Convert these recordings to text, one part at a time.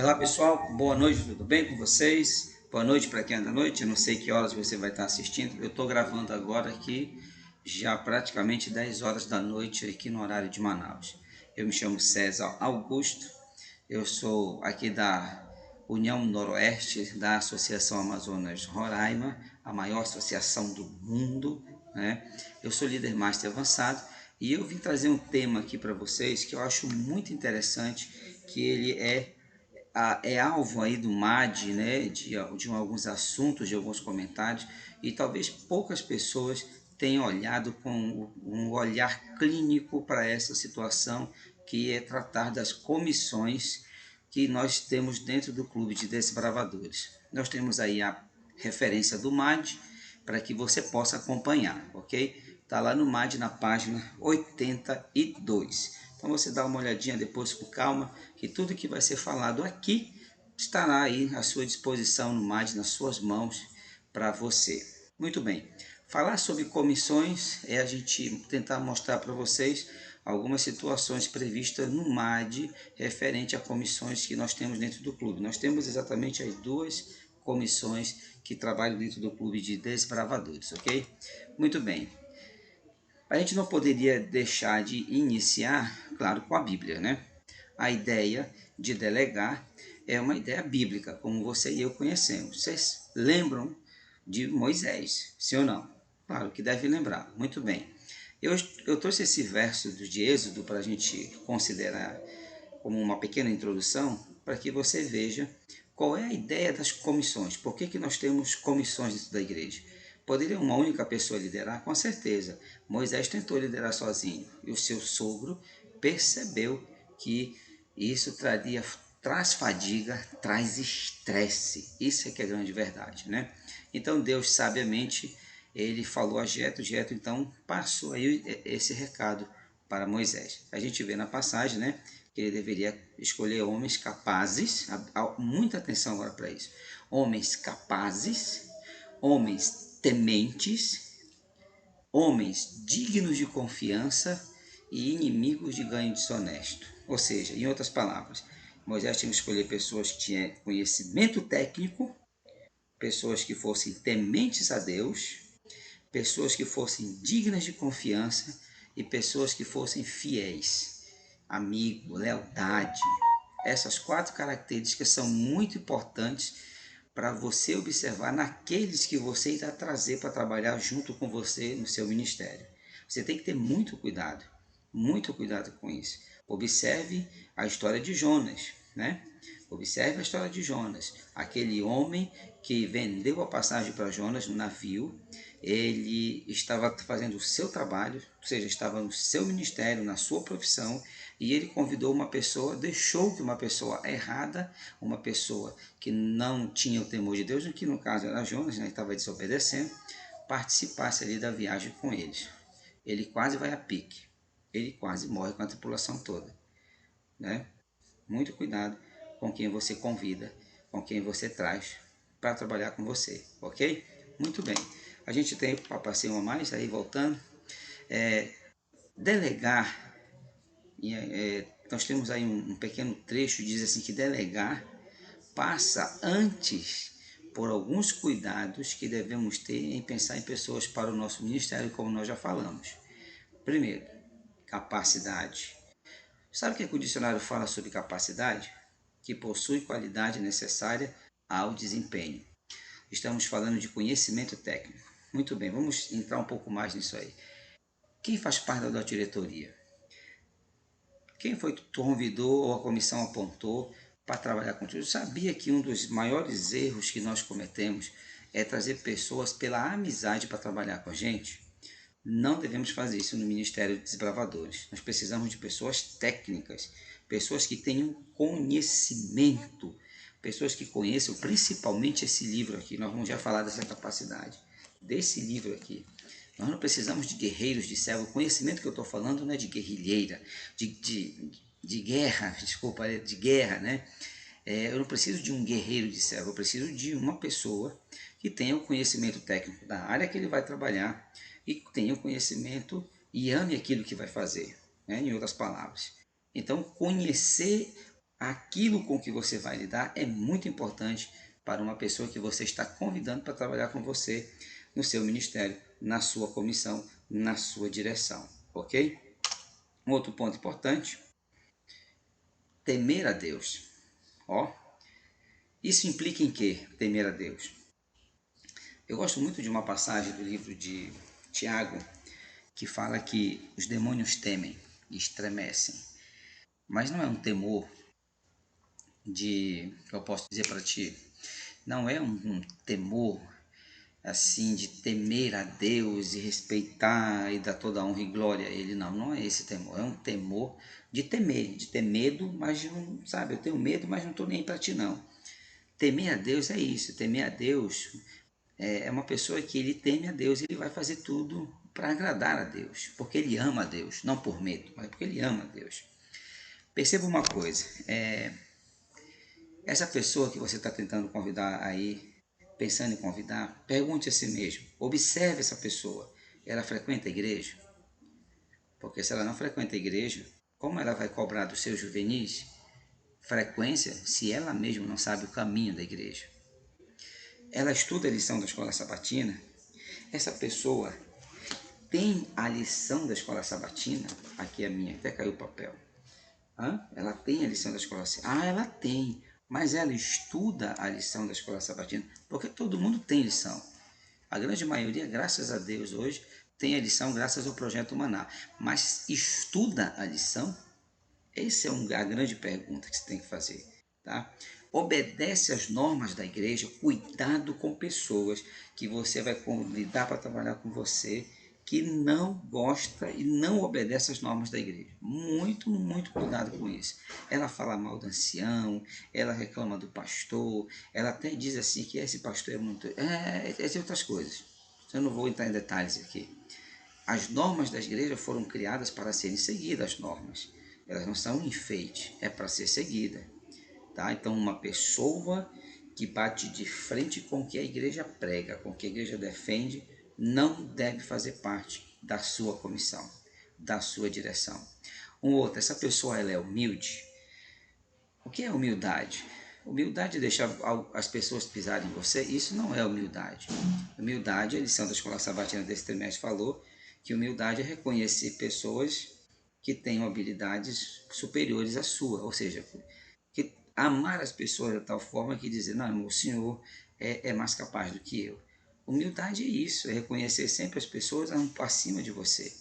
Olá pessoal, boa noite, tudo bem com vocês? Boa noite para quem é da noite, eu não sei que horas você vai estar assistindo, eu estou gravando agora aqui, já praticamente 10 horas da noite aqui no horário de Manaus. Eu me chamo César Augusto, eu sou aqui da União Noroeste da Associação Amazonas Roraima, a maior associação do mundo, né? Eu sou líder master avançado e eu vim trazer um tema aqui para vocês que eu acho muito interessante, que ele é alvo aí do MAD, né, de alguns assuntos, de alguns comentários, e talvez poucas pessoas tenham olhado com um olhar clínico para essa situação, que é tratar das comissões que nós temos dentro do Clube de Desbravadores. Nós temos aí a referência do MAD para que você possa acompanhar, ok? Está lá no MAD na página 82. Então você dá uma olhadinha depois com calma, que tudo que vai ser falado aqui estará aí à sua disposição no MAD, nas suas mãos, para você. Muito bem, falar sobre comissões é a gente tentar mostrar para vocês algumas situações previstas no MAD referente a comissões que nós temos dentro do clube. Nós temos exatamente as duas comissões que trabalham dentro do Clube de Desbravadores, ok? Muito bem. A gente não poderia deixar de iniciar, claro, com a Bíblia, né? A ideia de delegar é uma ideia bíblica, como você e eu conhecemos. Vocês lembram de Moisés, sim ou não? Claro que deve lembrar, muito bem. Eu trouxe esse verso de Êxodo para a gente considerar como uma pequena introdução, para que você veja qual é a ideia das comissões. Por que nós temos comissões dentro da igreja? Poderia uma única pessoa liderar? Com certeza. Moisés tentou liderar sozinho e o seu sogro percebeu que isso traz fadiga, traz estresse. Isso é que é a grande verdade, né? Então Deus sabiamente ele falou a Jetro, Jetro então passou aí esse recado para Moisés. A gente vê na passagem, né, que ele deveria escolher homens capazes, muita atenção agora para isso, homens capazes, homens tementes, homens dignos de confiança e inimigos de ganho desonesto. Ou seja, em outras palavras, Moisés tinha que escolher pessoas que tinham conhecimento técnico, pessoas que fossem tementes a Deus, pessoas que fossem dignas de confiança e pessoas que fossem fiéis, amigo, lealdade. Essas quatro características são muito importantes para você observar naqueles que você irá trazer para trabalhar junto com você no seu ministério. Você tem que ter muito cuidado com isso. Observe a história de Jonas, né? Observe a história de Jonas, aquele homem que vendeu a passagem para Jonas no navio. Ele estava fazendo o seu trabalho, ou seja, estava no seu ministério, na sua profissão, e ele convidou uma pessoa, deixou que uma pessoa errada, uma pessoa que não tinha o temor de Deus, que no caso era Jonas, né, estava desobedecendo, participasse ali da viagem com eles. Ele quase vai a pique, ele quase morre com a tripulação toda, né? Muito cuidado com quem você convida, com quem você traz para trabalhar com você, ok? Muito bem. A gente tem para passeio a mais, aí voltando. Delegar, nós temos aí um pequeno trecho, diz assim que delegar passa antes por alguns cuidados que devemos ter em pensar em pessoas para o nosso ministério, como nós já falamos. Primeiro, capacidade. Sabe o que o dicionário fala sobre capacidade? Que possui qualidade necessária ao desempenho. Estamos falando de conhecimento técnico. Muito bem, vamos entrar um pouco mais nisso aí. Quem faz parte da diretoria? Quem foi que convidou ou a comissão apontou para trabalhar contigo? Eu sabia que um dos maiores erros que nós cometemos é trazer pessoas pela amizade para trabalhar com a gente? Não devemos fazer isso no Ministério de Desbravadores. Nós precisamos de pessoas técnicas, pessoas que tenham conhecimento, pessoas que conheçam principalmente esse livro aqui. Nós vamos já falar dessa capacidade, desse livro aqui. Nós não precisamos de guerreiros de selva. O conhecimento que eu estou falando não é de guerrilheira, de guerra, desculpa, de guerra, né? Eu não preciso de um guerreiro de selva, eu preciso de uma pessoa que tenha o conhecimento técnico da área que ele vai trabalhar e tenha o conhecimento e ame aquilo que vai fazer, né? Em outras palavras. Então, conhecer aquilo com que você vai lidar é muito importante para uma pessoa que você está convidando para trabalhar com você no seu ministério, na sua comissão, na sua direção, ok? Um outro ponto importante, temer a Deus. Ó, isso implica em quê? Temer a Deus. Eu gosto muito de uma passagem do livro de Tiago, que fala que os demônios temem e estremecem, mas não é um temor que eu posso dizer para ti, não é um temor assim de temer a Deus e respeitar e dar toda a honra e glória a Ele, não é esse temor, é um temor de temer, de ter medo, mas não, sabe, eu tenho medo, mas não estou nem para ti não. Temer a Deus é isso, temer a Deus é uma pessoa que ele teme a Deus, ele vai fazer tudo para agradar a Deus, porque ele ama a Deus, não por medo, mas porque ele ama a Deus. Perceba uma coisa, essa pessoa que você está tentando convidar aí, pensando em convidar, pergunte a si mesmo, observe essa pessoa, ela frequenta a igreja? Porque se ela não frequenta a igreja, como ela vai cobrar dos seus juvenis frequência se ela mesma não sabe o caminho da igreja? Ela estuda a lição da escola sabatina? Essa pessoa tem a lição da escola sabatina? Aqui é a minha, até caiu o papel. Ela tem a lição da escola sabatina? Ela tem. Mas ela estuda a lição da escola sabatina? Porque todo mundo tem lição. A grande maioria, graças a Deus, hoje tem a lição graças ao Projeto Maná. Mas estuda a lição? Essa é a grande pergunta que você tem que fazer. Tá? Obedece às normas da igreja, cuidado com pessoas que você vai convidar para trabalhar com você, que não gosta e não obedece às normas da igreja. Muito, muito cuidado com isso. Ela fala mal do ancião, ela reclama do pastor, ela até diz assim que esse pastor é muito... Essas outras coisas. Eu não vou entrar em detalhes aqui. As normas da igreja foram criadas para serem seguidas, as normas. Elas não são um enfeite, é para ser seguida. Tá? Então, uma pessoa que bate de frente com o que a igreja prega, com o que a igreja defende, não deve fazer parte da sua comissão, da sua direção. Essa pessoa ela é humilde. O que é humildade? Humildade é deixar as pessoas pisarem em você? Isso não é humildade. Humildade, a lição da Escola Sabatina desse trimestre falou que humildade é reconhecer pessoas que tenham habilidades superiores à sua, ou seja, que amar as pessoas de tal forma que dizer, não, o senhor é mais capaz do que eu. Humildade é isso, é reconhecer sempre as pessoas acima de você.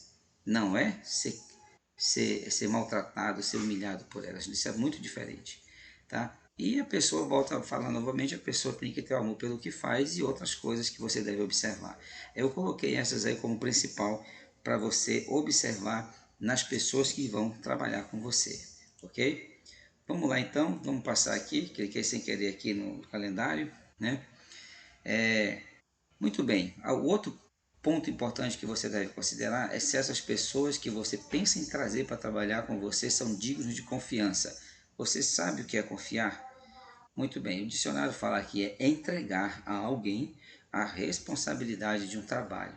Não é ser maltratado, ser humilhado por elas. Isso é muito diferente. Tá? E a pessoa, volta a falar novamente, a pessoa tem que ter amor pelo que faz e outras coisas que você deve observar. Eu coloquei essas aí como principal para você observar nas pessoas que vão trabalhar com você, ok? Vamos lá então, vamos passar aqui, cliquei sem querer aqui no calendário, né? Muito bem, o outro ponto importante que você deve considerar é se essas pessoas que você pensa em trazer para trabalhar com você são dignos de confiança. Você sabe o que é confiar? Muito bem, o dicionário fala que é entregar a alguém a responsabilidade de um trabalho,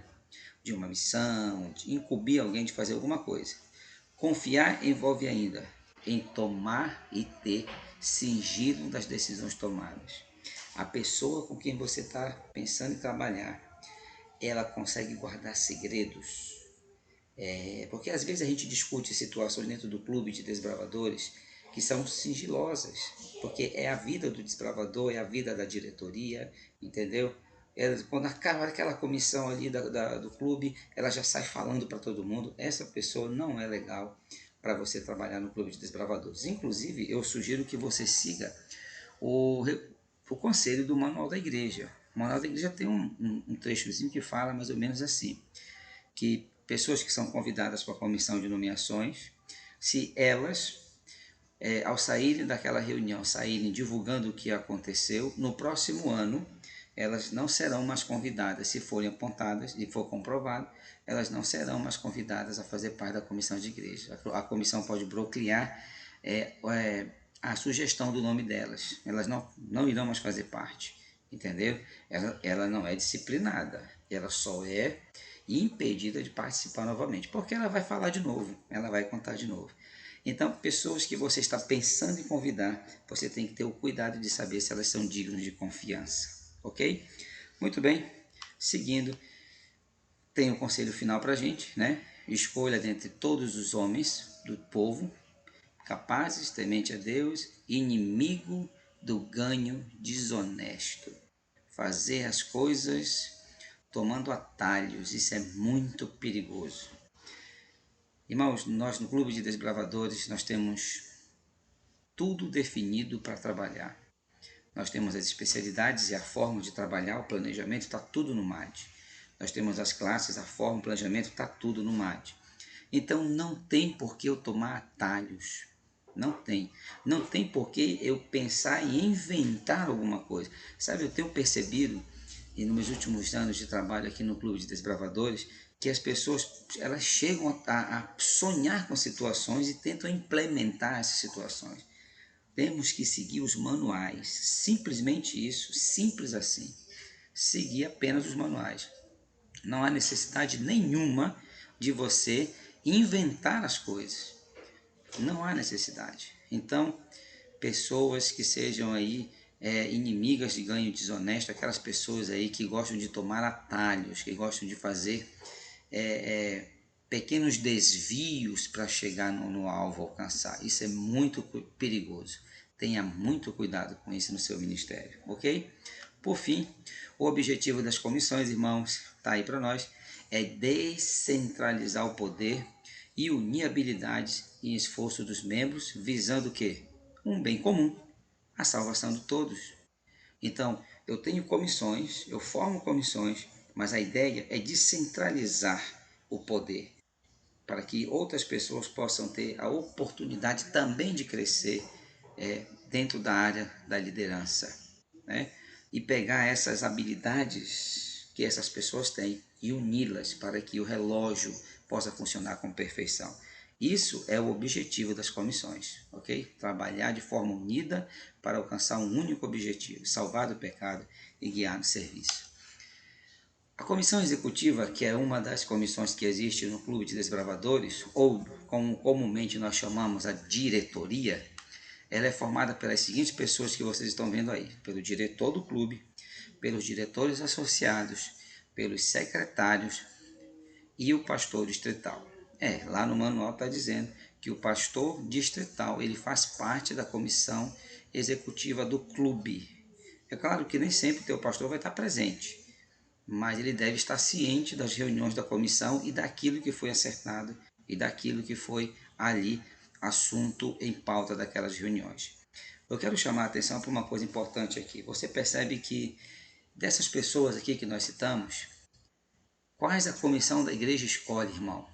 de uma missão, de incumbir alguém de fazer alguma coisa. Confiar envolve ainda em tomar e ter sigilo das decisões tomadas. A pessoa com quem você está pensando em trabalhar, ela consegue guardar segredos. Porque às vezes a gente discute situações dentro do clube de desbravadores que são sigilosas, porque é a vida do desbravador, é a vida da diretoria, entendeu? Quando acaba aquela comissão ali do clube, ela já sai falando para todo mundo. Essa pessoa não é legal para você trabalhar no clube de desbravadores. Inclusive, eu sugiro que você siga o, o conselho do Manual da Igreja. O Manual da Igreja tem um trechozinho que fala mais ou menos assim, que pessoas que são convidadas para a comissão de nomeações, se elas, ao saírem daquela reunião, saírem divulgando o que aconteceu, no próximo ano elas não serão mais convidadas, se forem apontadas e for comprovado, elas não serão mais convidadas a fazer parte da comissão de igreja. A comissão pode bloquear a sugestão do nome delas, elas não irão mais fazer parte, entendeu? Ela não é disciplinada, ela só impedida de participar novamente, porque ela vai falar de novo, ela vai contar de novo. Então, pessoas que você está pensando em convidar, você tem que ter o cuidado de saber se elas são dignas de confiança, ok? Muito bem, seguindo, tem um conselho final para a gente, né? Escolha dentre todos os homens do povo, capazes, temente a Deus, inimigo do ganho desonesto. Fazer as coisas tomando atalhos, isso é muito perigoso. Irmãos, nós no Clube de Desbravadores, nós temos tudo definido para trabalhar. Nós temos as especialidades e a forma de trabalhar, o planejamento está tudo no MAD. Nós temos as classes, a forma, o planejamento está tudo no MAD. Então não tem por que eu tomar atalhos. Não tem. Não tem por que eu pensar em inventar alguma coisa. Sabe, eu tenho percebido, e nos meus últimos anos de trabalho aqui no Clube de Desbravadores, que as pessoas elas chegam a sonhar com situações e tentam implementar essas situações. Temos que seguir os manuais, simplesmente isso, simples assim. Seguir apenas os manuais. Não há necessidade nenhuma de você inventar as coisas. Não há necessidade. Então, pessoas que sejam aí inimigas de ganho desonesto, aquelas pessoas aí que gostam de tomar atalhos, que gostam de fazer pequenos desvios para chegar no alvo, alcançar. Isso é muito perigoso. Tenha muito cuidado com isso no seu ministério, ok? Por fim, o objetivo das comissões, irmãos, está aí para nós, é descentralizar o poder e unir habilidades e esforço dos membros, visando o quê? Um bem comum, a salvação de todos. Então, eu tenho comissões, eu formo comissões, mas a ideia é descentralizar o poder, para que outras pessoas possam ter a oportunidade também de crescer dentro da área da liderança, né? E pegar essas habilidades que essas pessoas têm e uni-las para que o relógio possa funcionar com perfeição. Isso é o objetivo das comissões, ok? Trabalhar de forma unida para alcançar um único objetivo, salvar do pecado e guiar no serviço. A comissão executiva, que é uma das comissões que existe no Clube de Desbravadores, ou como comumente nós chamamos a diretoria, ela é formada pelas seguintes pessoas que vocês estão vendo aí: pelo diretor do clube, pelos diretores associados, pelos secretários e o pastor distrital. Lá no manual está dizendo que o pastor distrital ele faz parte da comissão executiva do clube. É claro que nem sempre o teu pastor vai estar presente, mas ele deve estar ciente das reuniões da comissão e daquilo que foi acertado e daquilo que foi ali assunto em pauta daquelas reuniões. Eu quero chamar a atenção para uma coisa importante aqui. Você percebe que dessas pessoas aqui que nós citamos, quais a comissão da igreja escolhe, irmão?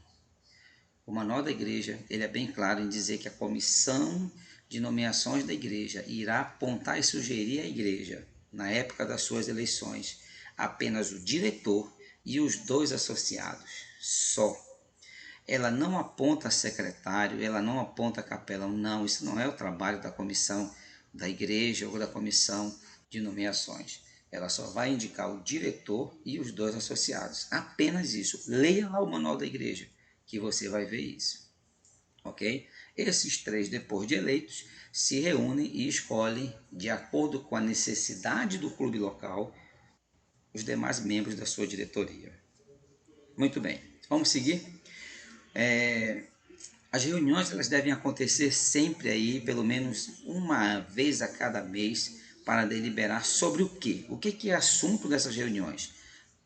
O manual da igreja ele é bem claro em dizer que a comissão de nomeações da igreja irá apontar e sugerir à igreja, na época das suas eleições, apenas o diretor e os 2 associados, só. Ela não aponta secretário, ela não aponta capelão, não, isso não é o trabalho da comissão da igreja ou da comissão de nomeações. Ela só vai indicar o diretor e os 2 associados, apenas isso. Leia lá o manual da igreja, que você vai ver isso, ok? Esses 3, depois de eleitos, se reúnem e escolhem, de acordo com a necessidade do clube local, os demais membros da sua diretoria. Muito bem, vamos seguir? As reuniões elas devem acontecer sempre aí, pelo menos uma vez a cada mês, para deliberar sobre o quê? O que é assunto dessas reuniões?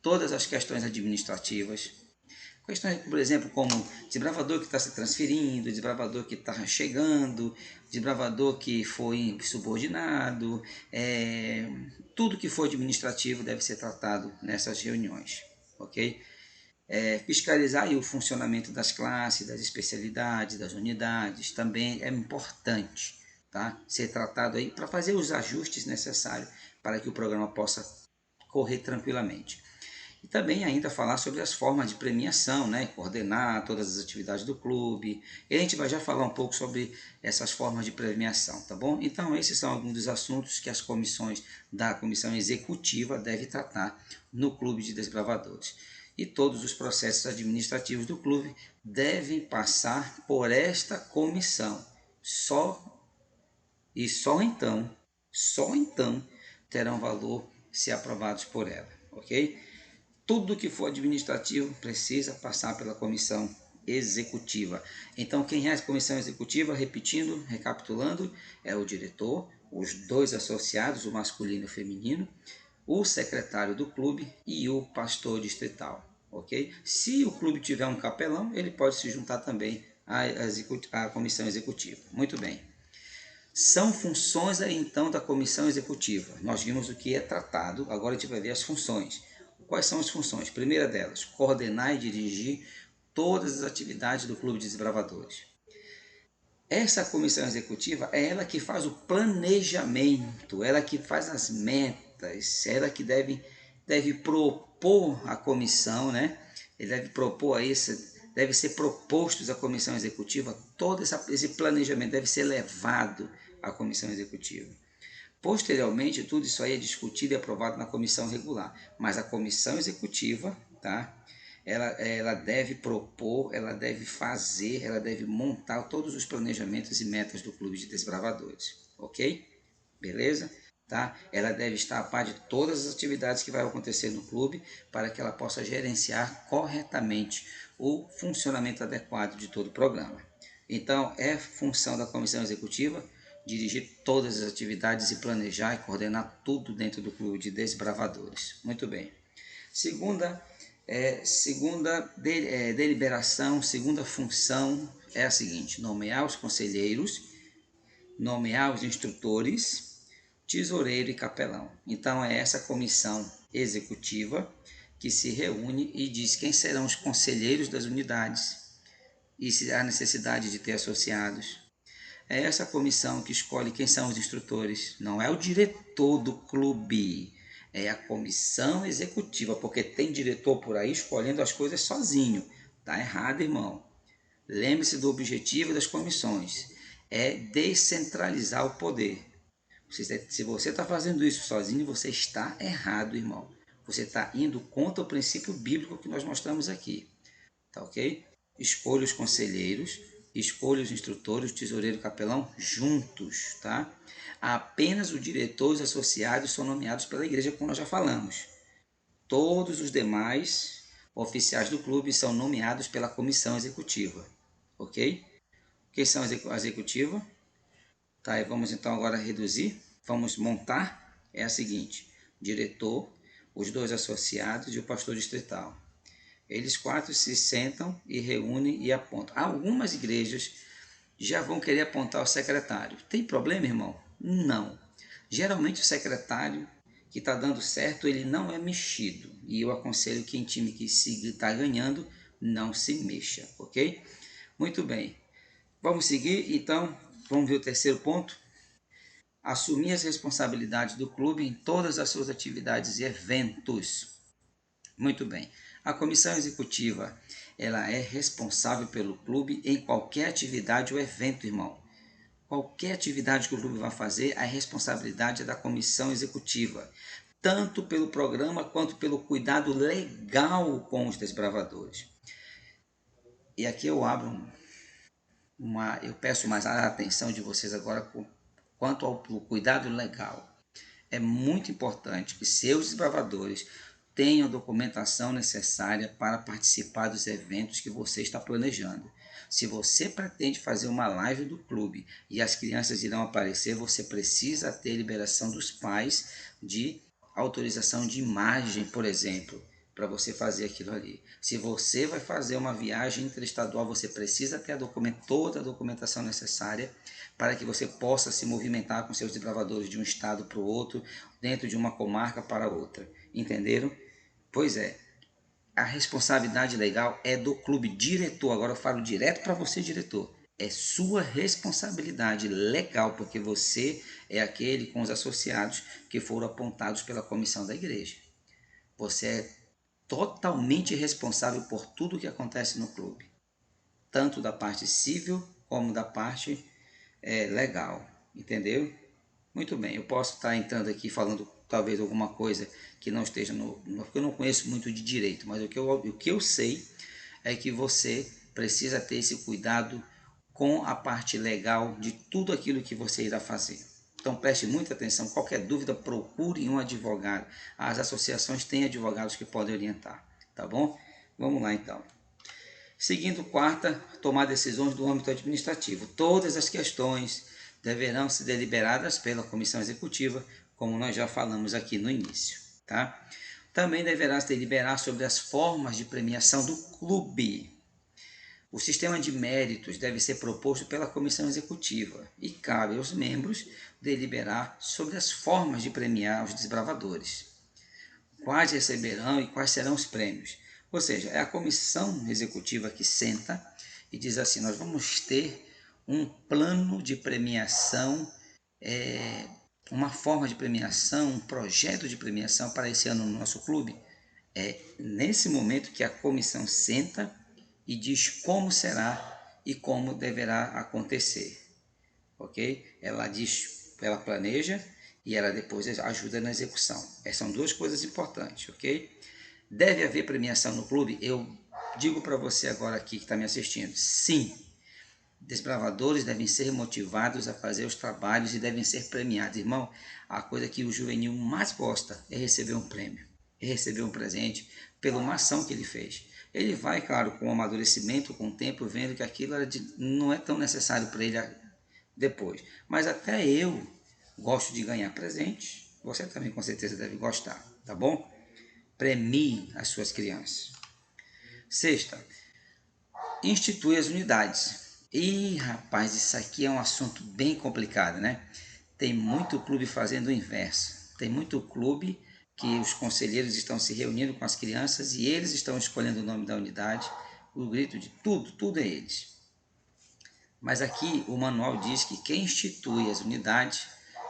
Todas as questões administrativas, questões, por exemplo, como desbravador que está se transferindo, desbravador que está chegando, desbravador que foi subordinado, tudo que for administrativo deve ser tratado nessas reuniões, ok? Fiscalizar aí o funcionamento das classes, das especialidades, das unidades, também é importante, tá? Ser tratado aí para fazer os ajustes necessários para que o programa possa correr tranquilamente. E também ainda falar sobre as formas de premiação, né? Coordenar todas as atividades do clube. E a gente vai já falar um pouco sobre essas formas de premiação, tá bom? Então esses são alguns dos assuntos que as comissões da comissão executiva devem tratar no Clube de Desbravadores. e todos os processos administrativos do clube devem passar por esta comissão. Só então terão valor se aprovados por ela, ok? Tudo que for administrativo precisa passar pela comissão executiva. Então, quem é a comissão executiva? Repetindo, recapitulando, é o diretor, os 2 associados, o masculino e o feminino, o secretário do clube e o pastor distrital, ok? Se o clube tiver um capelão, ele pode se juntar também à comissão executiva. Muito bem. São funções aí então da comissão executiva. Nós vimos o que é tratado, agora a gente vai ver as funções. Quais são as funções? Primeira delas, coordenar e dirigir todas as atividades do Clube de Desbravadores. Essa comissão executiva é ela que faz o planejamento, ela que faz as metas, ela que deve propor a comissão, né? Ele deve propor a isso, deve ser propostos à comissão executiva, todo esse planejamento deve ser levado à comissão executiva. Posteriormente, tudo isso aí é discutido e aprovado na comissão regular, mas a comissão executiva, tá? Ela deve propor, ela deve fazer, ela deve montar todos os planejamentos e metas do Clube de Desbravadores, ok? Beleza? Tá? Ela deve estar a par de todas as atividades que vai acontecer no clube para que ela possa gerenciar corretamente o funcionamento adequado de todo o programa. Então, é função da comissão executiva dirigir todas as atividades e planejar e coordenar tudo dentro do Clube de Desbravadores. Muito bem. Segunda deliberação, segunda função é a seguinte: nomear os conselheiros, nomear os instrutores, tesoureiro e capelão. Então é essa comissão executiva que se reúne e diz quem serão os conselheiros das unidades e se há necessidade de ter associados. É essa comissão que escolhe quem são os instrutores, não é o diretor do clube. É a comissão executiva, porque tem diretor por aí escolhendo as coisas sozinho. Tá errado, irmão. Lembre-se do objetivo das comissões. É descentralizar o poder. Se você está fazendo isso sozinho, você está errado, irmão. Você está indo contra o princípio bíblico que nós mostramos aqui. Tá ok? Escolha os conselheiros, escolha os instrutores, o tesoureiro e o capelão juntos, tá? Apenas o diretor e os associados são nomeados pela igreja, como nós já falamos. Todos os demais oficiais do clube são nomeados pela comissão executiva, ok? Quem são a executiva? Tá, e vamos então agora reduzir, vamos montar, é a seguinte: diretor, os 2 associados e o pastor distrital. Eles 4 se sentam e reúnem e apontam. Algumas igrejas já vão querer apontar o secretário. Tem problema, irmão? Não. Geralmente o secretário que está dando certo, ele não é mexido. E eu aconselho que em time que está ganhando, não se mexa, ok? Muito bem. Vamos seguir, então, vamos ver o terceiro ponto. Assumir as responsabilidades do clube em todas as suas atividades e eventos. Muito bem. A comissão executiva, ela é responsável pelo clube em qualquer atividade ou evento, irmão. Qualquer atividade que o clube vai fazer, a responsabilidade é da comissão executiva, tanto pelo programa quanto pelo cuidado legal com os desbravadores. E aqui eu eu peço mais a atenção de vocês agora quanto ao cuidado legal. É muito importante que seus desbravadores tenham a documentação necessária para participar dos eventos que você está planejando. Se você pretende fazer uma live do clube e as crianças irão aparecer, você precisa ter liberação dos pais de autorização de imagem, por exemplo, para você fazer aquilo ali. Se você vai fazer uma viagem interestadual, você precisa ter toda a documentação necessária para que você possa se movimentar com seus desbravadores de um estado para o outro, dentro de uma comarca para outra. Entenderam? Pois é, a responsabilidade legal é do clube diretor. Agora eu falo direto para você, diretor. É sua responsabilidade legal, porque você é aquele com os associados que foram apontados pela comissão da igreja. Você é totalmente responsável por tudo que acontece no clube, tanto da parte civil como da parte legal, entendeu? Muito bem, eu posso estar entrando aqui falando talvez alguma coisa que não esteja porque eu não conheço muito de direito, mas o que eu sei é que você precisa ter esse cuidado com a parte legal de tudo aquilo que você irá fazer. Então preste muita atenção, qualquer dúvida procure um advogado. As associações têm advogados que podem orientar, tá bom? Vamos lá então. Seguindo quarta, tomar decisões do âmbito administrativo. Todas as questões deverão ser deliberadas pela comissão executiva, como nós já falamos aqui no início, tá? Também deverá se deliberar sobre as formas de premiação do clube. O sistema de méritos deve ser proposto pela comissão executiva e cabe aos membros deliberar sobre as formas de premiar os desbravadores, quais receberão e quais serão os prêmios. Ou seja, é a comissão executiva que senta e diz assim: nós vamos ter um plano de premiação, uma forma de premiação, um projeto de premiação para esse ano no nosso clube. É nesse momento que a comissão senta e diz como será e como deverá acontecer, ok? Ela diz, ela planeja e ela depois ajuda na execução. Essas são duas coisas importantes, ok? Deve haver premiação no clube? Eu digo para você agora aqui que está me assistindo, sim. Desbravadores devem ser motivados a fazer os trabalhos e devem ser premiados. Irmão, a coisa que o juvenil mais gosta é receber um prêmio, é receber um presente pela uma ação que ele fez. Ele vai, claro, com o amadurecimento, com o tempo, vendo que aquilo não é tão necessário para ele depois. Mas até eu gosto de ganhar presentes. Você também com certeza deve gostar, tá bom? Premie as suas crianças. Sexta, institui as unidades. Ih, rapaz, isso aqui é um assunto bem complicado, né? Tem muito clube fazendo o inverso. Tem muito clube que os conselheiros estão se reunindo com as crianças e eles estão escolhendo o nome da unidade. O grito de tudo é eles. Mas aqui o manual diz que quem institui as unidades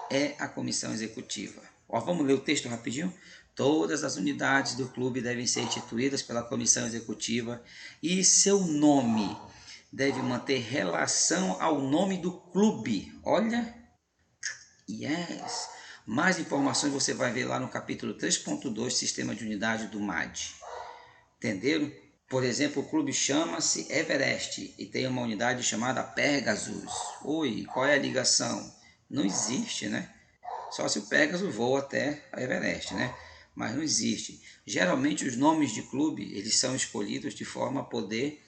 é a comissão executiva. Ó, vamos ler o texto rapidinho? Todas as unidades do clube devem ser instituídas pela comissão executiva e seu nome deve manter relação ao nome do clube. Olha, yes! Mais informações você vai ver lá no capítulo 3.2, Sistema de Unidade do MAD. Entenderam? Por exemplo, o clube chama-se Everest e tem uma unidade chamada Pegasus. Oi, qual é a ligação? Não existe, né? Só se o Pegasus voa até a Everest, né? Mas não existe. Geralmente os nomes de clube, eles são escolhidos de forma a poder,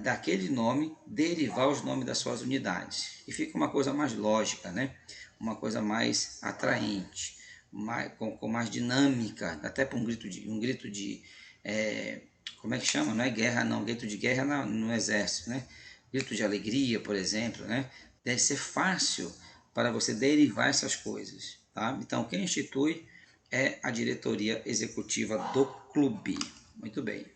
daquele nome, derivar os nomes das suas unidades. E fica uma coisa mais lógica, né? Uma coisa mais atraente, com mais dinâmica, até para um grito de como é que chama? Não é guerra não, grito de guerra no exército, né? Grito de alegria, por exemplo, né? Deve ser fácil para você derivar essas coisas, tá? Então, quem institui é a diretoria executiva do clube. Muito bem.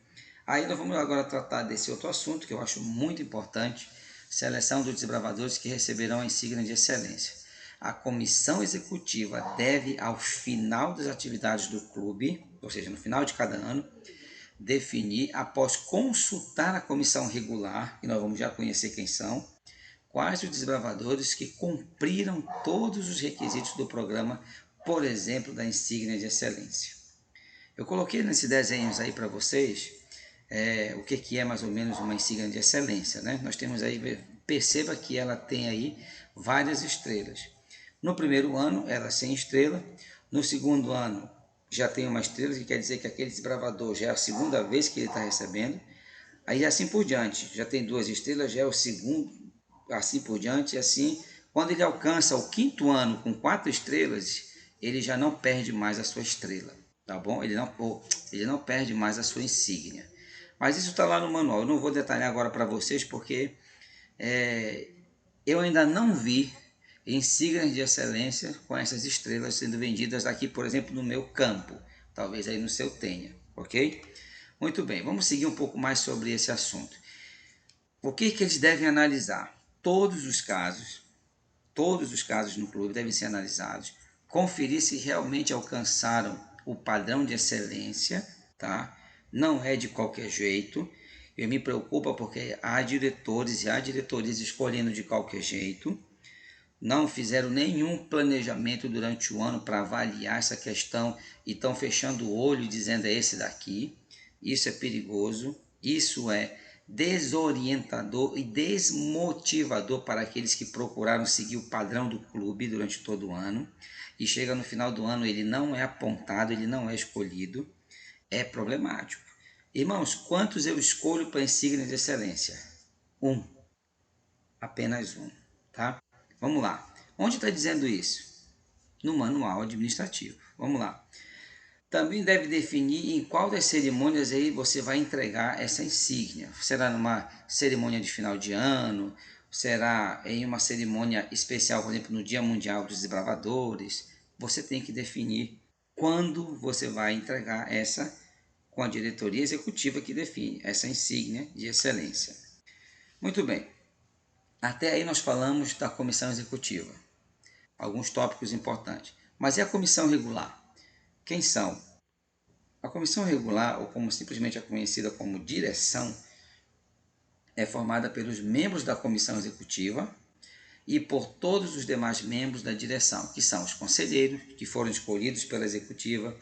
Aí nós vamos agora tratar desse outro assunto que eu acho muito importante, seleção dos desbravadores que receberão a insígnia de excelência. A comissão executiva deve, ao final das atividades do clube, ou seja, no final de cada ano, definir, após consultar a comissão regular, que nós vamos já conhecer quem são, quais os desbravadores que cumpriram todos os requisitos do programa, por exemplo, da insígnia de excelência. Eu coloquei nesses desenhos aí para vocês o que é mais ou menos uma insígnia de excelência, né? Nós temos aí, perceba que ela tem aí várias estrelas. No primeiro ano, ela sem estrela. No segundo ano, já tem uma estrela, que quer dizer que aquele desbravador já é a segunda vez que ele está recebendo. Aí assim por diante, já tem 2 estrelas, já é o segundo, assim por diante, assim. Quando ele alcança o quinto ano com 4 estrelas, ele já não perde mais a sua estrela, tá bom? Ele não perde mais a sua insígnia. Mas isso está lá no manual, eu não vou detalhar agora para vocês, porque eu ainda não vi insígnias de excelência com essas estrelas sendo vendidas aqui, por exemplo, no meu campo. Talvez aí no seu tenha, ok? Muito bem, vamos seguir um pouco mais sobre esse assunto. O que eles devem analisar? Todos os casos no clube devem ser analisados, conferir se realmente alcançaram o padrão de excelência, tá? Não é de qualquer jeito. Eu me preocupo porque há diretores e há diretorias escolhendo de qualquer jeito. não fizeram nenhum planejamento durante o ano para avaliar essa questão e estão fechando o olho dizendo é esse daqui. Isso é perigoso, isso é desorientador e desmotivador para aqueles que procuraram seguir o padrão do clube durante todo o ano e chega no final do ano ele não é apontado, ele não é escolhido, é problemático. Irmãos, quantos eu escolho para insígnia de excelência? Um, apenas um, tá? Vamos lá. Onde está dizendo isso? No manual administrativo. Vamos lá. Também deve definir em qual das cerimônias aí você vai entregar essa insígnia. Será numa cerimônia de final de ano? Será em uma cerimônia especial, por exemplo, no Dia Mundial dos Desbravadores? Você tem que definir quando você vai entregar essa com a diretoria executiva que define essa insígnia de excelência. Muito bem. Até aí nós falamos da comissão executiva. Alguns tópicos importantes. Mas e a comissão regular? Quem são? A comissão regular, ou como simplesmente é conhecida como direção, é formada pelos membros da comissão executiva e por todos os demais membros da direção, que são os conselheiros, que foram escolhidos pela executiva,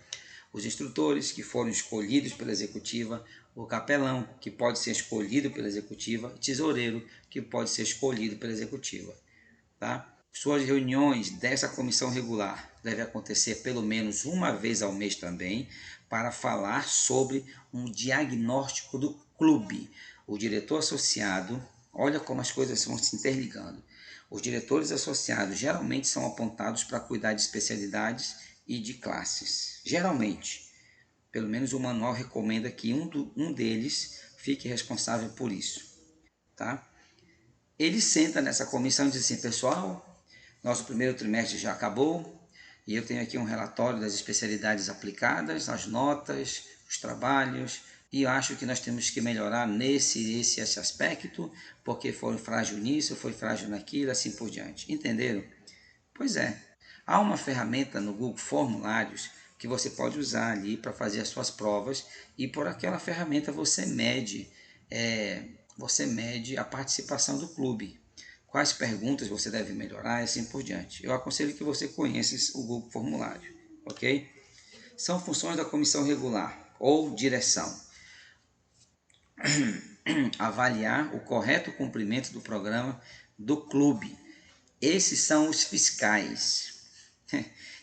os instrutores, que foram escolhidos pela executiva, o capelão, que pode ser escolhido pela executiva, e tesoureiro, que pode ser escolhido pela executiva. Tá? Suas reuniões dessa comissão regular devem acontecer pelo menos uma vez ao mês também, para falar sobre um diagnóstico do clube. O diretor associado, olha como as coisas vão se interligando. Os diretores associados geralmente são apontados para cuidar de especialidades e de classes. Geralmente, pelo menos o manual recomenda que um deles fique responsável por isso. Tá? Ele senta nessa comissão e diz assim, pessoal, nosso primeiro trimestre já acabou e eu tenho aqui um relatório das especialidades aplicadas, as notas, os trabalhos, e eu acho que nós temos que melhorar esse aspecto, porque foi frágil nisso, foi frágil naquilo, assim por diante. Entenderam? Pois é. Há uma ferramenta no Google Formulários que você pode usar ali para fazer as suas provas e por aquela ferramenta você mede a participação do clube. Quais perguntas você deve melhorar e assim por diante. Eu aconselho que você conheça o Google Formulário, ok? São funções da comissão regular ou direção. Avaliar o correto cumprimento do programa do clube. Esses são os fiscais.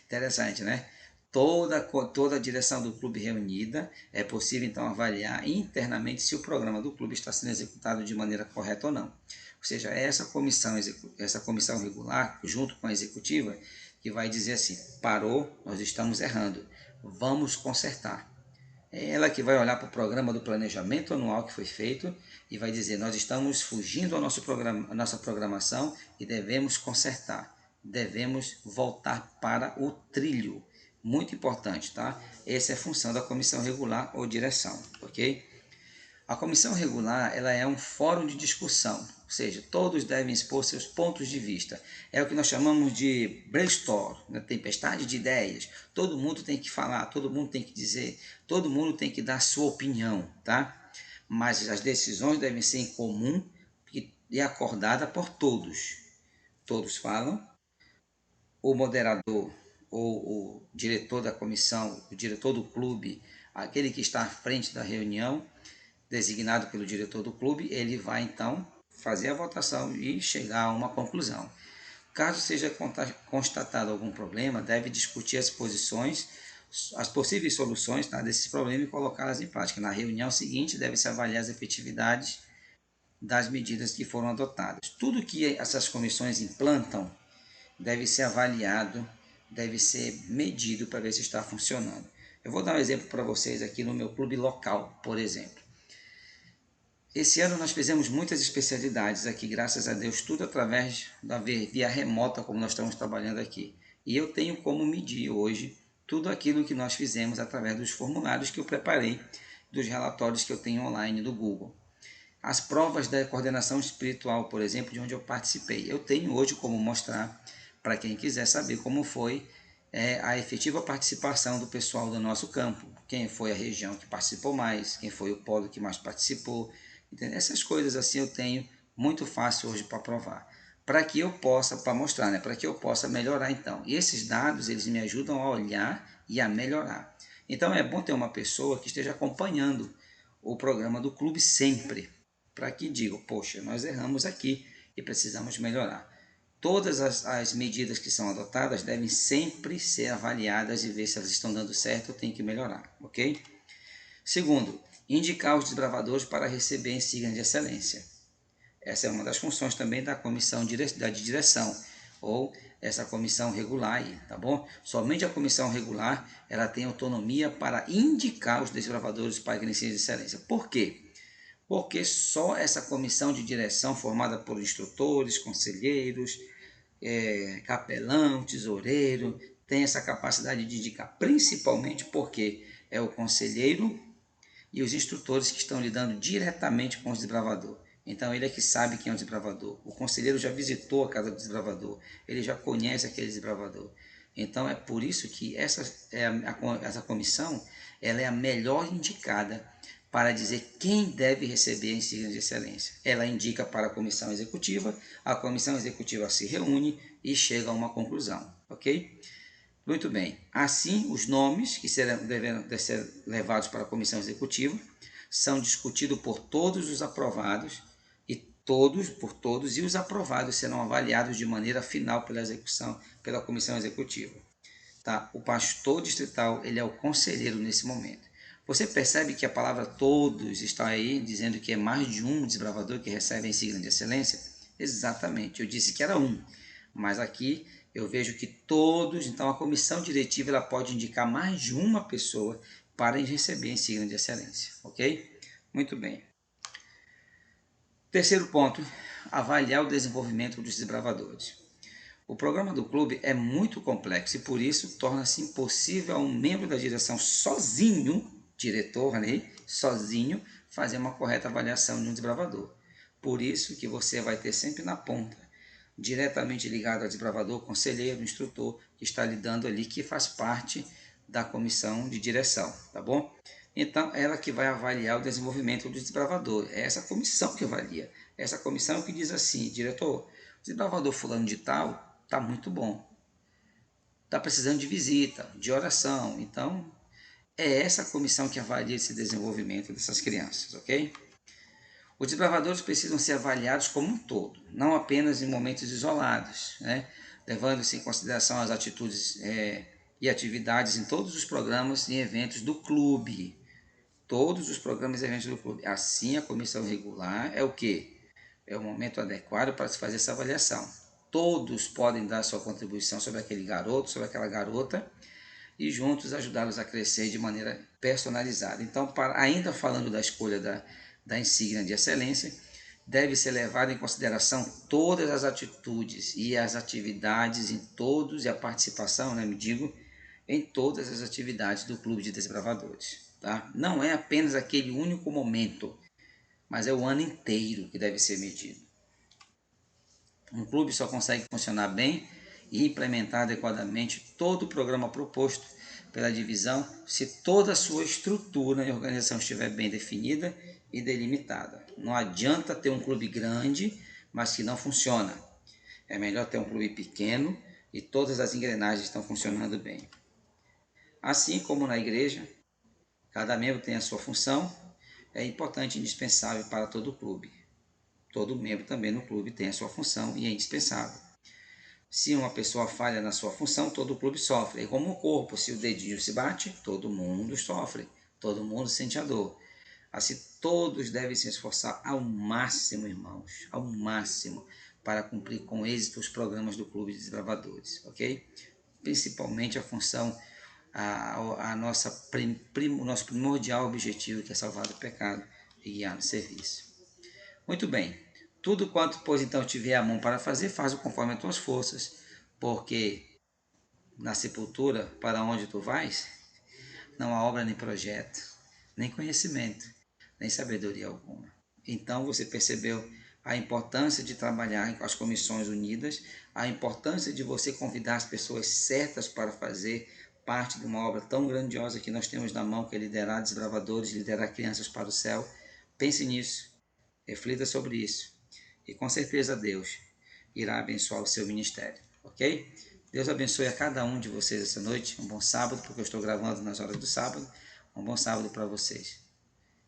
Interessante, né? Toda a direção do clube reunida, é possível então avaliar internamente se o programa do clube está sendo executado de maneira correta ou não. Ou seja, é essa comissão regular, junto com a executiva, que vai dizer assim, parou, nós estamos errando, vamos consertar. É ela que vai olhar para o programa do planejamento anual que foi feito e vai dizer, nós estamos fugindo à nossa programação e devemos consertar, devemos voltar para o trilho. Muito importante, tá? Essa é a função da comissão regular ou direção, ok? A comissão regular ela é um fórum de discussão, ou seja, todos devem expor seus pontos de vista. É o que nós chamamos de brainstorm, né? Tempestade de ideias. Todo mundo tem que falar, todo mundo tem que dizer, todo mundo tem que dar sua opinião, tá? Mas as decisões devem ser em comum e acordada por todos. Todos falam. O moderador ou o diretor da comissão, o diretor do clube, aquele que está à frente da reunião, designado pelo diretor do clube, ele vai então fazer a votação e chegar a uma conclusão. Caso seja constatado algum problema, deve discutir as posições, as possíveis soluções desses problemas e colocá-las em prática. Na reunião seguinte, deve-se avaliar as efetividades das medidas que foram adotadas. Tudo que essas comissões implantam deve ser avaliado, deve ser medido para ver se está funcionando. Eu vou dar um exemplo para vocês aqui no meu clube local, por exemplo. Esse ano nós fizemos muitas especialidades aqui, graças a Deus, tudo através da via remota, como nós estamos trabalhando aqui. E eu tenho como medir hoje tudo aquilo que nós fizemos através dos formulários que eu preparei, dos relatórios que eu tenho online do Google. As provas da coordenação espiritual, por exemplo, de onde eu participei, eu tenho hoje como mostrar para quem quiser saber como foi a efetiva participação do pessoal do nosso campo, quem foi a região que participou mais, quem foi o polo que mais participou. Entendeu? Essas coisas assim eu tenho muito fácil hoje para provar. para que eu possa, para mostrar, né? Para que eu possa melhorar então. E esses dados, eles me ajudam a olhar e a melhorar. Então é bom ter uma pessoa que esteja acompanhando o programa do clube sempre, para que diga, poxa, nós erramos aqui e precisamos melhorar. Todas as medidas que são adotadas devem sempre ser avaliadas e ver se elas estão dando certo ou tem que melhorar, ok? Segundo, indicar os desbravadores para receber insígnia de excelência. Essa é uma das funções também da comissão de direção, ou essa comissão regular, tá bom? Somente a comissão regular, ela tem autonomia para indicar os desbravadores para a insígnia de excelência. Por quê? Porque só essa comissão de direção, formada por instrutores, conselheiros, capelão, tesoureiro, tem essa capacidade de indicar, principalmente porque é o conselheiro e os instrutores que estão lidando diretamente com o desbravador. Então ele é que sabe quem é o desbravador. O conselheiro já visitou a casa do desbravador, ele já conhece aquele desbravador. Então é por isso que essa comissão ela é a melhor indicada para dizer quem deve receber a insígnia de excelência. Ela indica para a comissão executiva se reúne e chega a uma conclusão, ok? Muito bem. Assim, os nomes que devem ser levados para a comissão executiva são discutidos por todos os aprovados e os aprovados serão avaliados de maneira final pela comissão executiva. Tá? O pastor distrital, ele é o conselheiro nesse momento. Você percebe que a palavra todos está aí dizendo que é mais de um desbravador que recebe a insígnia de excelência? Exatamente, eu disse que era um, mas aqui eu vejo que todos, então a comissão diretiva ela pode indicar mais de uma pessoa para receber a insígnia de excelência, ok? Muito bem. Terceiro ponto, avaliar o desenvolvimento dos desbravadores. O programa do clube é muito complexo e por isso torna-se impossível a um membro da direção sozinho, diretor, né, sozinho, fazer uma correta avaliação de um desbravador. Por isso que você vai ter sempre na ponta, diretamente ligado ao desbravador, conselheiro, instrutor, que está lidando ali, que faz parte da comissão de direção, tá bom? Então, ela que vai avaliar o desenvolvimento do desbravador. É essa comissão que avalia. Essa comissão que diz assim, diretor, o desbravador fulano de tal está muito bom. Está precisando de visita, de oração. Então, é essa comissão que avalia esse desenvolvimento dessas crianças, ok? Os desbravadores precisam ser avaliados como um todo, não apenas em momentos isolados, né? Levando-se em consideração as atitudes e atividades em todos os programas e eventos do clube. Todos os programas e eventos do clube. Assim, a comissão regular é o quê? É o momento adequado para se fazer essa avaliação. Todos podem dar sua contribuição sobre aquele garoto, sobre aquela garota, e juntos ajudá-los a crescer de maneira personalizada. Então, ainda falando da escolha da insígnia de excelência, deve ser levado em consideração todas as atitudes e as atividades em todos, e a participação, né, em todas as atividades do Clube de Desbravadores. Tá? Não é apenas aquele único momento, mas é o ano inteiro que deve ser medido. Um clube só consegue funcionar bem e implementar adequadamente todo o programa proposto pela divisão se toda a sua estrutura e organização estiver bem definida e delimitada. Não adianta ter um clube grande, mas que não funciona. É melhor ter um clube pequeno e todas as engrenagens estão funcionando bem. Assim como na igreja, cada membro tem a sua função, é importante e indispensável para todo o clube. Todo membro também no clube tem a sua função e é indispensável. Se uma pessoa falha na sua função, todo o clube sofre. É como o corpo, se o dedinho se bate, todo mundo sofre, todo mundo sente a dor. Assim, todos devem se esforçar ao máximo, irmãos, ao máximo, para cumprir com êxito os programas do Clube de Desbravadores, ok? Principalmente a função, o nosso primordial objetivo, que é salvar do pecado e guiar no serviço. Muito bem, tudo quanto, pois, então tiver a mão para fazer, faz-o conforme as tuas forças, porque na sepultura, para onde tu vais, não há obra nem projeto, nem conhecimento, nem sabedoria alguma. Então você percebeu a importância de trabalhar com as comissões unidas, a importância de você convidar as pessoas certas para fazer parte de uma obra tão grandiosa que nós temos na mão, que é liderar desbravadores, liderar crianças para o céu. Pense nisso, reflita sobre isso. E com certeza Deus irá abençoar o seu ministério, ok? Deus abençoe a cada um de vocês essa noite. Um bom sábado, porque eu estou gravando nas horas do sábado. Um bom sábado para vocês.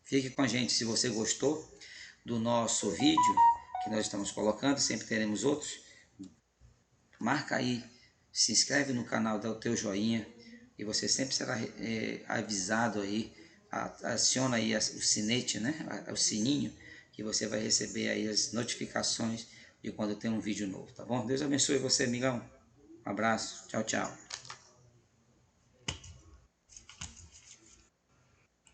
Fique com a gente se você gostou do nosso vídeo que nós estamos colocando. Sempre teremos outros. Marca aí, se inscreve no canal, dá o teu joinha e você sempre será avisado aí. Aciona aí o sinete, né? O sininho, que você vai receber aí as notificações de quando tem um vídeo novo, tá bom? Deus abençoe você, amigão. Um abraço. Tchau, tchau.